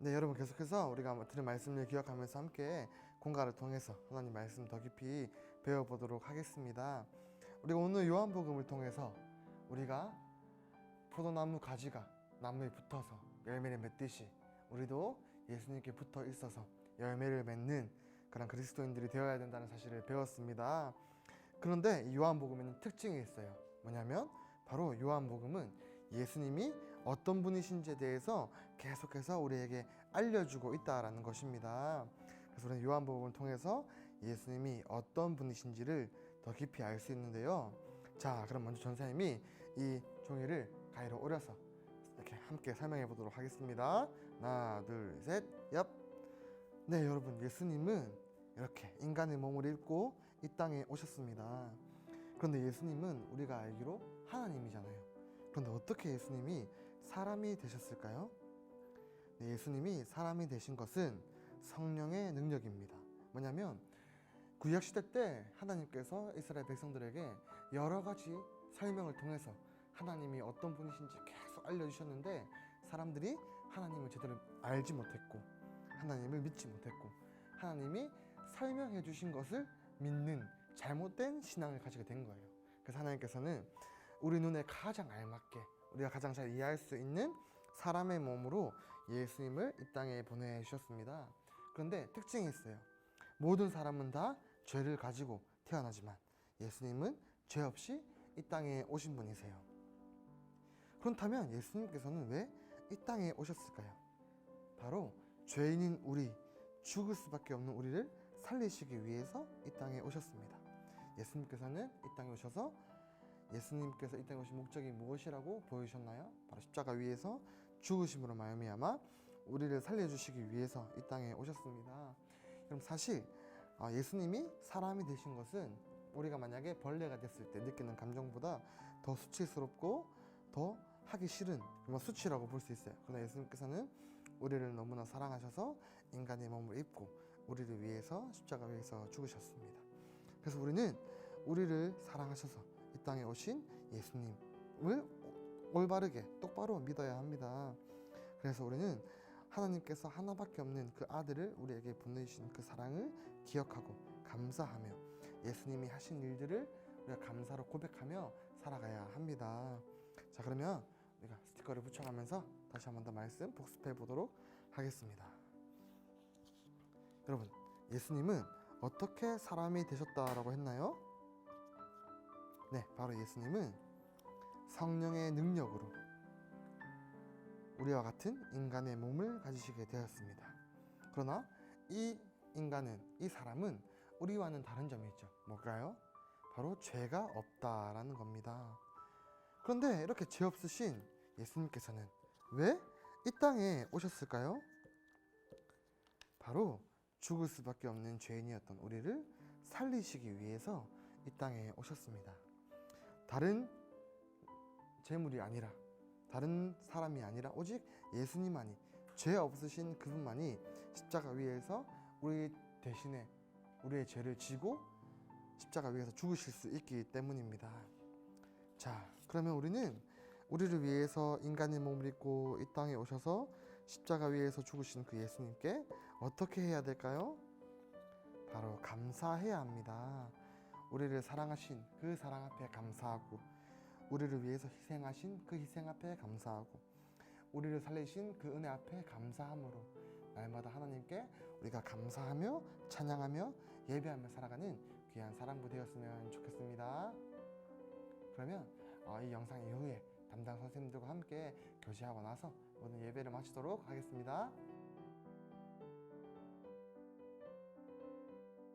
네, 여러분 계속해서 우리가 들은 말씀을 기억하면서 함께 공과를 통해서 하나님 말씀 더 깊이 배워보도록 하겠습니다. 우리가 오늘 요한복음을 통해서 우리가 포도나무 가지가 나무에 붙어서 열매를 맺듯이 우리도 예수님께 붙어 있어서 열매를 맺는 그런 그리스도인들이 되어야 된다는 사실을 배웠습니다. 그런데 이 요한복음에는 특징이 있어요. 뭐냐면 바로 요한복음은 예수님이 어떤 분이신지에 대해서 계속해서 우리에게 알려주고 있다라는 것입니다. 그래서 우리는 요한복음을 통해서 예수님이 어떤 분이신지를 더 깊이 알 수 있는데요. 자, 그럼 먼저 전사님이 이 종이를 가위로 오려서 이렇게 함께 설명해 보도록 하겠습니다. 하나, 둘, 셋, 얍. 네, 여러분, 예수님은 이렇게 인간의 몸을 입고 이 땅에 오셨습니다. 그런데 예수님은 우리가 알기로 하나님이잖아요. 그런데 어떻게 예수님이 사람이 되셨을까요? 네, 예수님이 사람이 되신 것은 성령의 능력입니다. 뭐냐면 구약시대 때 하나님께서 이스라엘 백성들에게 여러 가지 설명을 통해서 하나님이 어떤 분이신지 계속 알려주셨는데 사람들이 하나님을 제대로 알지 못했고 하나님을 믿지 못했고 하나님이 설명해 주신 것을 믿는 잘못된 신앙을 가지게 된 거예요. 그래서 하나님께서는 우리 눈에 가장 알맞게 우리가 가장 잘 이해할 수 있는 사람의 몸으로 예수님을 이 땅에 보내주셨습니다. 그런데 특징이 있어요. 모든 사람은 다 죄를 가지고 태어나지만 예수님은 죄 없이 이 땅에 오신 분이세요. 그렇다면 예수님께서는 왜 이 땅에 오셨을까요? 바로 죄인인 우리, 죽을 수밖에 없는 우리를 살리시기 위해서 이 땅에 오셨습니다. 예수님께서는 이 땅에 오셔서 예수님께서 이 땅에 오신 목적이 무엇이라고 보여주셨나요? 바로 십자가 위에서 죽으심으로 말미암아 우리를 살려주시기 위해서 이 땅에 오셨습니다. 그럼 사실 예수님이 사람이 되신 것은 우리가 만약에 벌레가 됐을 때 느끼는 감정보다 더 수치스럽고 더 하기 싫은 그런 수치라고 볼 수 있어요. 그러나 예수님께서는 우리를 너무나 사랑하셔서 인간의 몸을 입고 우리를 위해서 십자가 위에서 죽으셨습니다. 그래서 우리는 우리를 사랑하셔서 이 땅에 오신 예수님을 올바르게 똑바로 믿어야 합니다. 그래서 우리는 하나님께서 하나밖에 없는 그 아들을 우리에게 보내주신 그 사랑을 기억하고 감사하며 예수님이 하신 일들을 우리가 감사로 고백하며 살아가야 합니다. 자, 그러면 우리가 스티커를 붙여가면서 다시 한 번 더 말씀 복습해 보도록 하겠습니다. 여러분, 예수님은 어떻게 사람이 되셨다라고 했나요? 네, 바로 예수님은 성령의 능력으로 우리와 같은 인간의 몸을 가지시게 되었습니다. 그러나 이 인간은, 이 사람은 우리와는 다른 점이 있죠. 뭘까요? 바로 죄가 없다라는 겁니다. 그런데 이렇게 죄 없으신 예수님께서는 왜 이 땅에 오셨을까요? 바로 죽을 수밖에 없는 죄인이었던 우리를 살리시기 위해서 이 땅에 오셨습니다. 다른 재물이 아니라 다른 사람이 아니라 오직 예수님만이 죄 없으신 그분만이 십자가 위에서 우리 대신에 우리의 죄를 지고 십자가 위에서 죽으실 수 있기 때문입니다. 자, 그러면 우리는 우리를 위해서 인간의 몸을 입고 이 땅에 오셔서 십자가 위에서 죽으신 그 예수님께 어떻게 해야 될까요? 바로 감사해야 합니다. 우리를 사랑하신 그 사랑 앞에 감사하고 우리를 위해서 희생하신 그 희생 앞에 감사하고 우리를 살리신 그 은혜 앞에 감사함으로 날마다 하나님께 우리가 감사하며 찬양하며 예배하며 살아가는 귀한 사랑부 되었으면 좋겠습니다. 그러면 이 영상 이후에 담당 선생님들과 함께 교제하고 나서 오늘 예배를 마치도록 하겠습니다.